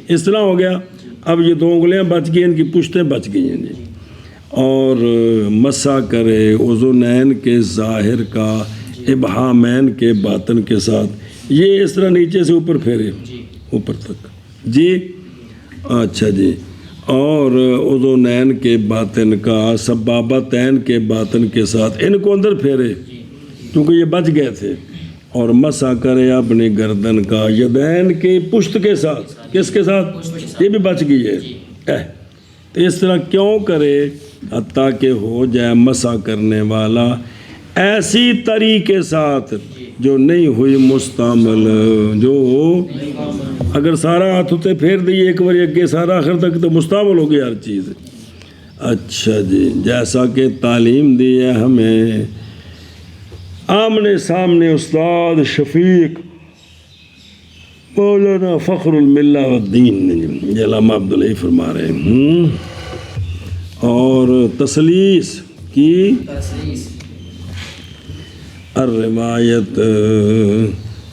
اس طرح ہو گیا. اب یہ دو انگلیاں بچ گئی ان کی پشتیں بچ گئی ہیں جی. اور مسا کرے اذنین کے ظاہر کا ابہامین کے باطن کے ساتھ یہ اس طرح نیچے سے اوپر پھیرے اوپر تک جی. اچھا جی. اور اذنین کے باطن کا سبابتین کے باطن کے ساتھ ان کو اندر پھیرے کیونکہ یہ بچ گئے تھے. اور مسا کرے اپنی گردن کا یدین کی پشت کے ساتھ کس کے ساتھ یہ بھی بچ گئی ہے. تو اس طرح کیوں کرے حتیٰ کہ ہو جائے مسا کرنے والا ایسی طری کے ساتھ جو نہیں ہوئی مستعمل جو اگر سارا ہاتھ ہوتے پھیر دیے ایک بار اگے سارا آخر تک تو مستعمل ہو گئی ہر چیز. اچھا جی. جیسا کہ تعلیم دی ہے ہمیں آمنے سامنے استاد شفیق مولانا فخر الملہ والدین یہ علامہ عبداللہ فرما رہے ہیں. اور تسلیس کی الروایت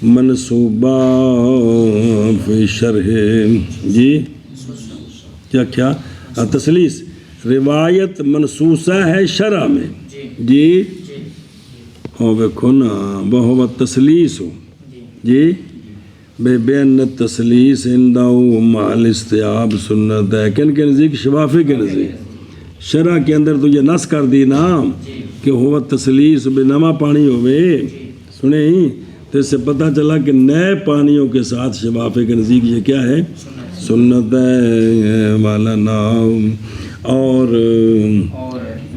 منصوبہ فی شرح جی کیا تسلیس روایت منصوصہ ہے شرح میں جی. اور دیکھو نا وہ تسلیس ہو جی بے بین تسلیس اندہ مال استیاب سنت ہے کن کے نزدیک شفافی کے نزدیک شرح کے اندر تو یہ نص کر دی نا کہ ہوا تسلیس بے نما پانی ہوئے سنیں ہی تو اس سے پتہ چلا کہ نئے پانیوں کے ساتھ شفافی کے نزدیک یہ کیا ہے سنت ہے والا نام. اور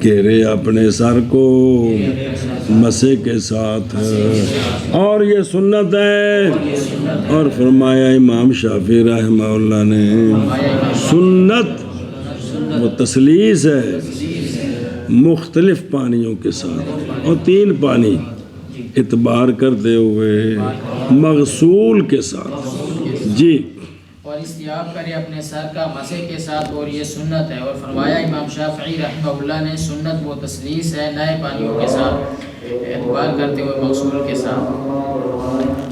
گھیرے اپنے سر کو مسے کے ساتھ اور یہ سنت ہے. اور فرمایا امام شافعی رحمہ اللہ نے سنت وہ تسلیس ہے مختلف پانیوں کے ساتھ اور 3 پانی اعتبار کرتے ہوئے مغسول کے ساتھ جی. اور استیاب کرے اپنے سر کا مسے کے ساتھ اور یہ سنت ہے. اور فرمایا امام شافعی رحمہ اللہ نے سنت وہ تسلیس ہے نئے پانیوں کے ساتھ اعتبار کرتے ہوئے مغسول کے ساتھ.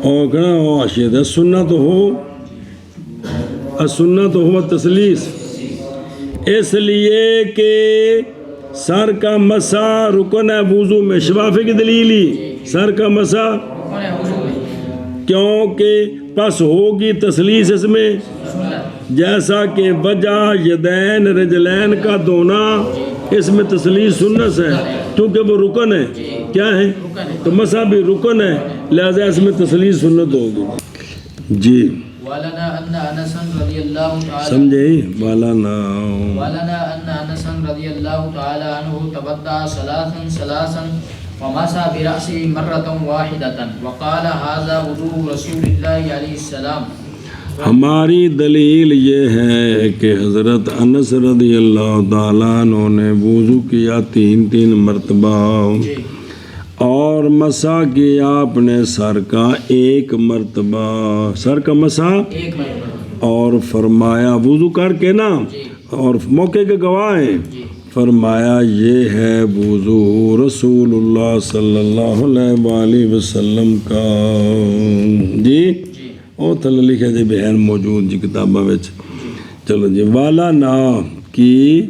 اور کہنا ہو آشید ہے سنت ہو تسلیس اس لیے کہ سر کا مسا رکن ہے وضو میں. شفافی کی دلیل ہی سر کا مسا کیونکہ پس ہوگی تسلیس اس میں جیسا کہ وجہ یدین رجلین کا دھونا اس میں تسلیس سنت ہے کیونکہ وہ رکن ہے کیا ہے تو مسا بھی رکن ہے لہذا اس میں تسلیس سنت ہوگی جی. سمجھے والانا ان انس رضی اللہ تعالی عنہ تودع ثلاثا ومسح برأسه مرة واحدة وقال هذا وضوء رسول اللہ علیہ السلام. ہماری دلیل یہ ہے کہ حضرت انس رضی اللہ تعالیٰ عنہ نے وضو کیا 3 مرتبہ اور مسح کیا اپنے سر کا 1 مرتبہ سر کا مسح اور فرمایا وضو کر کے نا اور موقع کے گواہ ہیں فرمایا یہ ہے وضو رسول اللہ صلی اللہ علیہ وآلہ وسلم کا جی. اور تھلے لکھے جی بہن موجود جی کتاباں وچ. چلو جی. والا نا کی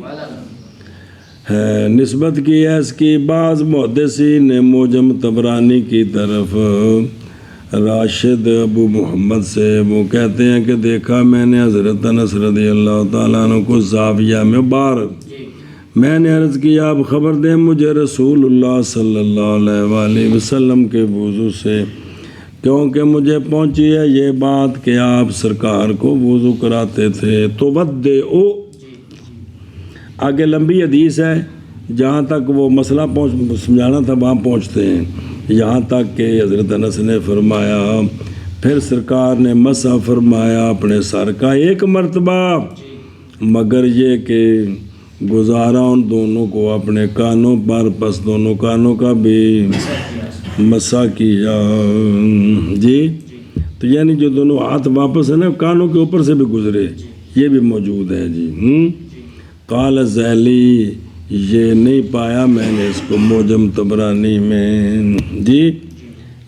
ہے نسبت کی ہے اس کی بعض محدثین نے موجم طبرانی کی طرف راشد ابو محمد سے وہ کہتے ہیں کہ دیکھا میں نے حضرت انس رضی اللہ تعالیٰ عنہ کو زاویہ میں بار میں نے عرض کیا آپ خبر دیں مجھے رسول اللہ صلی اللہ علیہ وآلہ وسلم کے وضو سے کیونکہ مجھے پہنچی ہے یہ بات کہ آپ سرکار کو وضو کراتے تھے تو آگے لمبی حدیث ہے، جہاں تک وہ مسئلہ سمجھانا تھا وہاں پہنچتے ہیں، یہاں تک کہ حضرت انس نے فرمایا پھر سرکار نے مسح فرمایا اپنے سر کا 1 مرتبہ، مگر یہ کہ گزارا ان دونوں کو اپنے کانوں پر، پس دونوں کانوں کا بھی مسح کیا جی۔ تو یعنی جو دونوں ہاتھ واپس ہے نا کانوں کے اوپر سے بھی گزرے، یہ بھی موجود ہے جی۔ قال ذیلی، یہ نہیں پایا میں نے اس کو معجم طبرانی میں جی،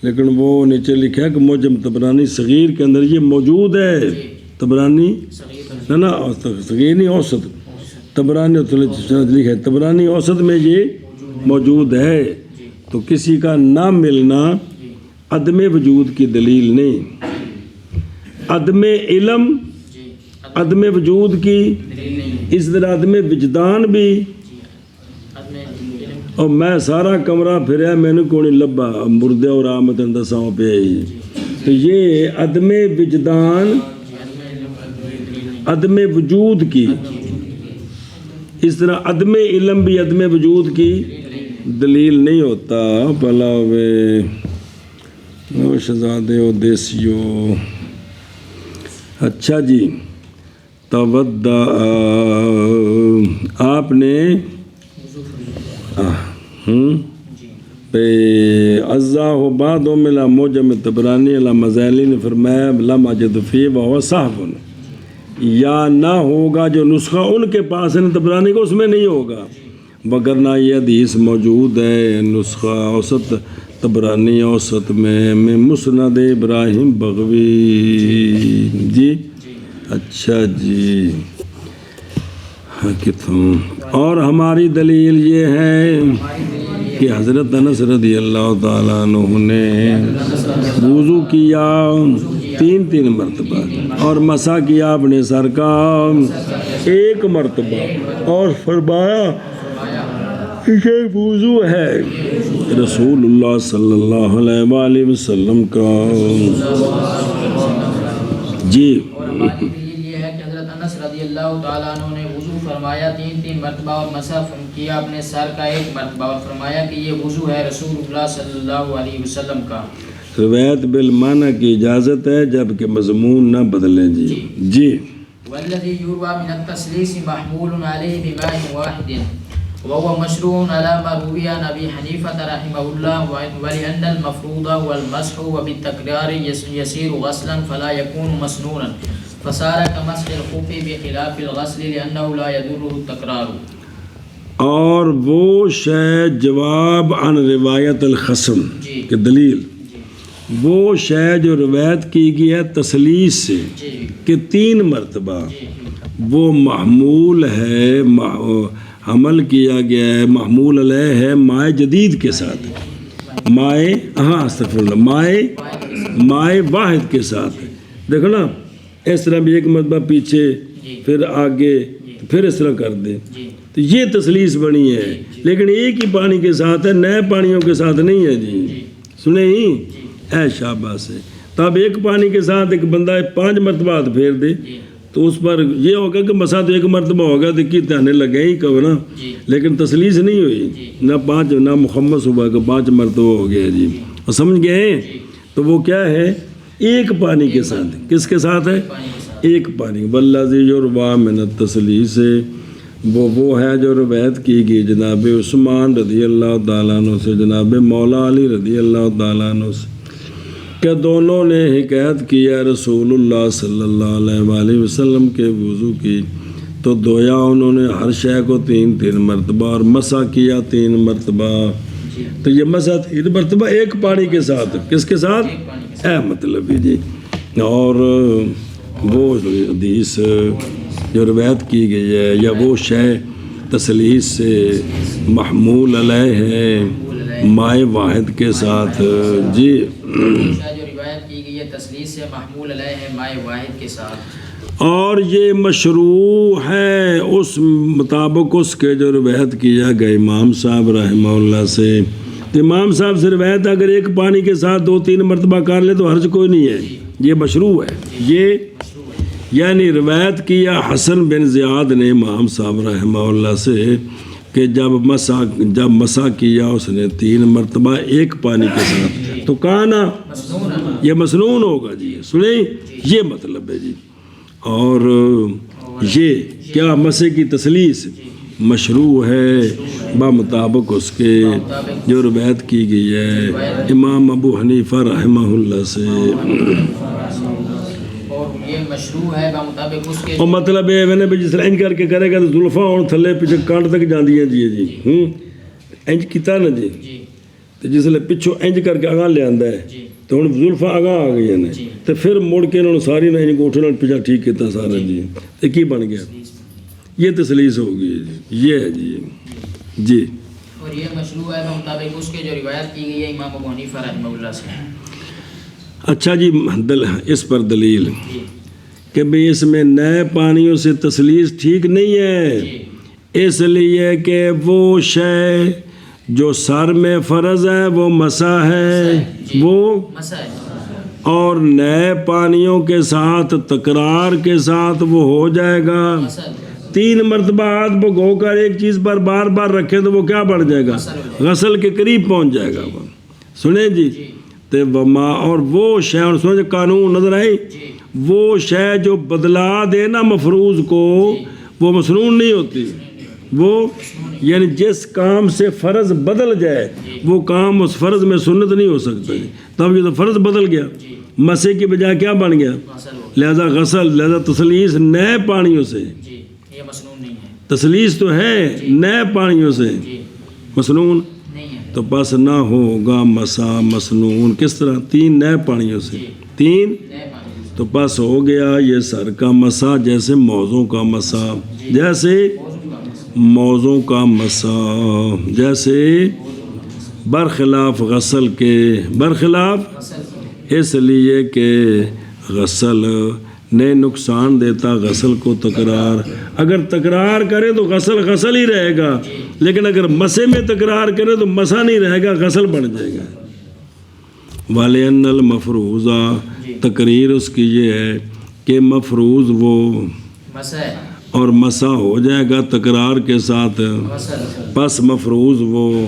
لیکن وہ نیچے لکھا ہے کہ معجم طبرانی صغیر کے اندر یہ موجود ہے۔ طبرانی نا صغیر نہیں اوسط، طبرانی لکھا ہے طبرانی اوسط میں یہ موجود ہے۔ تو کسی کا نہ ملنا عدم وجود کی دلیل نہیں، عدم علم عدم وجود کی، اس طرح عدم وجدان بھی۔ اور میں سارا کمرہ پھریا میں نے کوئی لبا مردے اور آمد اندساؤں پہ آئی، تو یہ عدم وجدان عدم وجود کی، اس طرح عدم علم بھی عدم وجود کی دلیل نہیں ہوتا۔ بھلا وہ شہزادے و دیسیو۔ اچھا جی، تودع آپ نے عزا ہو بعد ملا موجم طبرانی علی مزیلی نے فرمایا لم اجد فی وهو صحف، یا نہ ہوگا جو نسخہ ان کے پاس ہے طبرانی کو، اس میں نہیں ہوگا، وگرنہ یہ حدیث موجود ہے نسخہ اوسط طبرانی اوسط میں مسند ابراہیم بغوی جی۔ اچھا جی، کتوں اور ہماری دلیل یہ ہے کہ حضرت انس رضی اللہ تعالیٰ عنہ نے وضو کیا 3 مرتبہ اور مسح کیا اپنے سر کا 1 مرتبہ، اور فرمایا یہ وضو ہے رسول اللہ صلی اللہ علیہ وآلہ وسلم کا جی۔ یہ ہے کہ حضرت انس رضی اللہ تعالیٰ عنہ نے وضو فرمایا 3 مرتبہ اور مسح کیا اپنے سر کا 1 مرتبہ، اور فرمایا کہ یہ وضو ہے رسول اللہ صلی اللہ علیہ وسلم کا۔ روایت بالمعنی کی اجازت ہے جبکہ مضمون نہ بدلیں جی جی۔ والذی یروى من التسلیس محمول علیہ بماء واحد وهو مشروع على ما روی عن ابی حنیفة رحمہ اللہ، ولأن المفروض والمسح وبالتکرار يسير غسلا فلا يكون مسنونا فصار كمسح الخف بخلاف الغسل لأنه لا يضره التکرار۔ اور وہ شے جواب عن روایت الخصم کی دلیل، وہ شے جو روایت کی گئی ہے تسلیس سے کہ 3 مرتبہ، وہ محمول ہے، حمل کیا گیا ہے، محمول علیہ ہے مائع جدید کے ساتھ، مائع استغفر اللہ مائع واحد کے ساتھ۔ دیکھو نا اس طرح بھی 1 مرتبہ پیچھے پھر آگے پھر اس طرح کر دیں، تو یہ تسلیس بنی ہے، لیکن ایک ہی پانی کے ساتھ ہے، نئے پانیوں کے ساتھ نہیں ہے جی۔ سنیں ہی اے شاباش ہے، تب ایک پانی کے ساتھ ایک بندہ 5 مرتبہ ہاتھ پھیر دے تو اس پر یہ ہوگا کہ مسا تو 1 مرتبہ ہوگا تو کی تانے لگے ہی کب نا، لیکن تسلیس نہیں ہوئی، نہ 5 نہ مخمس ہوا کہ 5 مرتبہ ہو گیا جی، اور سمجھ گئے؟ تو وہ کیا ہے؟ ایک پانی کے ساتھ، کس کے ساتھ ہے؟ ایک پانی۔ والذی یروی من التسلیس، وہ ہے جو روایت کی گئی جناب عثمان رضی اللہ تعالیٰ عنہ سے، جناب مولا علی رضی اللہ تعالیٰ عنہ سے، کہ دونوں نے حکایت کیا رسول اللہ صلی اللہ علیہ وآلہ وسلم کے وضو کی، تو دھویا انہوں نے ہر شے کو 3 مرتبہ اور مسح کیا 3 مرتبہ۔ تو یہ مسح 3 مرتبہ ایک پانی کے ساتھ، کس کے ساتھ؟ اے مطلب جی۔ اور وہ حدیث جو روایت کی گئی ہے یا وہ شے تسلیس سے محمول علیہ ہے مائع واحد کے ساتھ جی، جو روایت کی گئی ہے تسلیس سے محمول علیہ ہے مائع واحد کے ساتھ، اور یہ مشروع ہے اس مطابق اس کے جو روایت کیا گیا امام صاحب رحمہ اللہ سے۔ تو امام صاحب سے روایت اگر ایک پانی کے ساتھ 2-3 مرتبہ کر لے تو حرج کوئی نہیں ہے، یہ مشروع ہے، یعنی روایت کیا حسن بن زیاد نے امام صاحب رحمہ اللہ سے کہ جب مسا کیا اس نے 3 مرتبہ ایک پانی کے ساتھ تو کانا یہ مسنون ہوگا جی، سنیں یہ مطلب ہے جی۔ اور یہ کیا مسح کی تسلیس مشروع ہے بمطابق اس کے جو روایت کی گئی ہے امام ابو حنیفہ رحمہ اللہ سے، اور یہ مشروع ہے بمطابق اس کے اور مطلب ہے میں نے جس طرح انج کر کے کرے گا تو زلفاں اور تھلے پیچھے کانٹ تک جاندی ہیں جی انج کیتا نا جی، تو جس لئے پچھو انج کر کے آگاں لے آندہ ہے تو ان زلفاں آگاں آ گئی ہیں تو پھر موڑ کے انہوں نے ساری نہ انج گوٹھے نہ پیچھا ٹھیک کیتا سارا جی، ایک ہی بن گیا، یہ تسلیس ہوگی جی، یہ ہے جی جی۔ اور یہ مشروع ہے بمطابق اس کے جو روایت کی گئی ہے امام ابو حنیفہ رحمہ اللہ سے۔ اچھا جی، اس پر دلیل کہ بھئی اس میں نئے پانیوں سے تسلیس ٹھیک نہیں ہے، اس لیے کہ وہ شے جو سر میں فرض ہے وہ مسح ہے، وہ مسح ہے، اور نئے پانیوں کے ساتھ تکرار کے ساتھ وہ ہو جائے گا 3 مرتبہ ہاتھ بھگو کر ایک چیز پر بار بار رکھے تو وہ کیا بڑھ جائے گا، غسل کے قریب پہنچ جائے گا وہ، سنیں جی۔ تے وما اور وہ شے، اور سمجھ قانون نظر آئی، وہ شے جو بدلا دے نا مفروض کو وہ مسنون نہیں ہوتی، وہ یعنی جس کام سے فرض بدل جائے وہ کام اس فرض میں سنت نہیں ہو سکتا، تب یہ تو فرض بدل گیا، مسح کی بجائے کیا بن گیا، لہذا غسل، لہذا تسلیس نئے پانیوں سے، یہ مسنون نہیں ہے، تسلیس تو ہے نئے پانیوں سے، مسنون نہیں ہے، تو بس نہ ہوگا مسا مسنون، کس طرح 3 نئے پانیوں سے، 3 تو بس ہو گیا یہ سر کا مسا، جیسے موضوع کا مسا، جیسے موضوع کا مسا، جیسے برخلاف غسل کے، برخلاف اس لیے کہ غسل نہیں نقصان دیتا غسل کو تکرار، اگر تکرار کرے تو غسل غسل ہی رہے گا، لیکن اگر مسے میں تکرار کرے تو مسا نہیں رہے گا، غسل بن جائے گا۔ وَلِأَنَّ الْمَفْرُوضَ تقریر اس کی یہ ہے کہ مفروض وہ مسح ہے، اور مسا ہو جائے گا تکرار کے ساتھ، پس مفروض وہ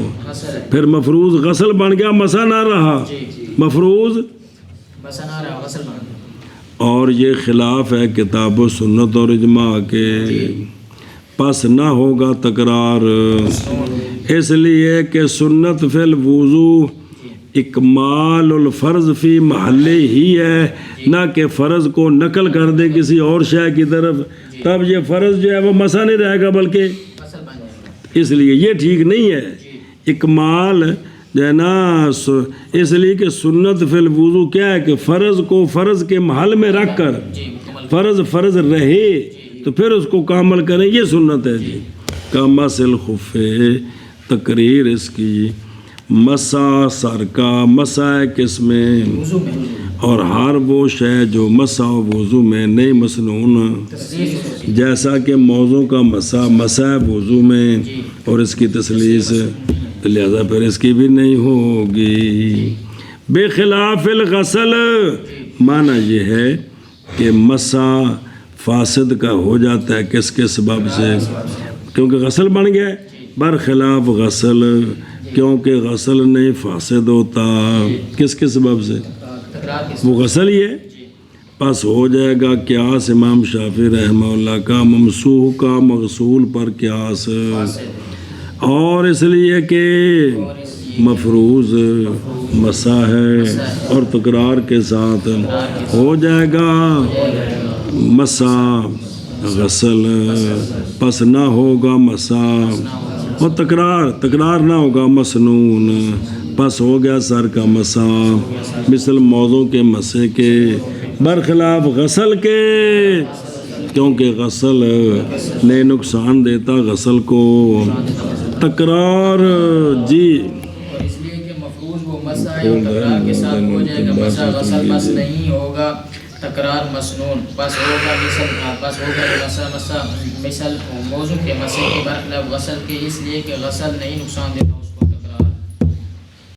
پھر مفروض غسل بن گیا، مسا نہ رہا، مفروض مسح نہ رہا، غسل بن گیا۔ اور یہ خلاف ہے کتاب و سنت اور اجماع کے، پس نہ ہوگا تکرار، اس لیے کہ سنت فی الوضو اکمال الفرض فی محلے ہی ہے، نہ کہ فرض کو نقل کر دے کسی اور شے کی طرف، تب یہ فرض جو ہے وہ مسا نہیں رہے گا بلکہ غسل بن جائے گا، اس لیے یہ ٹھیک نہیں ہے اکمال جو ہے نا، اس لیے کہ سنت فی الوضو کیا ہے کہ فرض کو فرض کے محل میں رکھ کر فرض رہے تو پھر اس کو کامل کریں، یہ سنت ہے جی۔ کامس الخف تقریر اس کی، مسا سر کا، مسا ہے کس میں، اور ہر وہ شے جو مسا وضو میں نہیں مسنون، جیسا کہ موضوع کا مسا مسا وضو میں اور اس کی تسلیس، لہذا پھر اس کی بھی نہیں ہوگی۔ بے خلاف الغسل معنی یہ ہے کہ مسا فاسد کا ہو جاتا ہے کس کے سبب سے، کیونکہ غسل بن گیا، برخلاف غسل کیونکہ غسل نہیں فاسد ہوتا، کس کے سبب سے، وہ غسل ہی ہے، پس ہو جائے گا قیاس امام شافعی رحمہ اللہ کا ممسوح کا مغسول پر قیاس، اور اس لیے کہ مفروض مسا ہے اور تکرار کے ساتھ ہو جائے گا مسا غسل، پس نہ ہوگا مسا، اور تکرار نہ ہوگا مسنون، پس ہو گیا سر کا مسا، مثل موضوع کے مسے کے، برخلاف غسل کے، کیونکہ غسل نہیں نقصان دیتا غسل کو، تکرار جی، اور اس لیے کہ مفروض وہ مسح ہے اور تکرار کے ساتھ ہو جائے گا مسح، غسل بس نہیں ہوگا تکرار مسنون، بس ہوگا مسح مثل موضوع کے مسح کے برخلاف غسل کے، اس لیے کہ غسل نہیں نقصان دیتا اس کو۔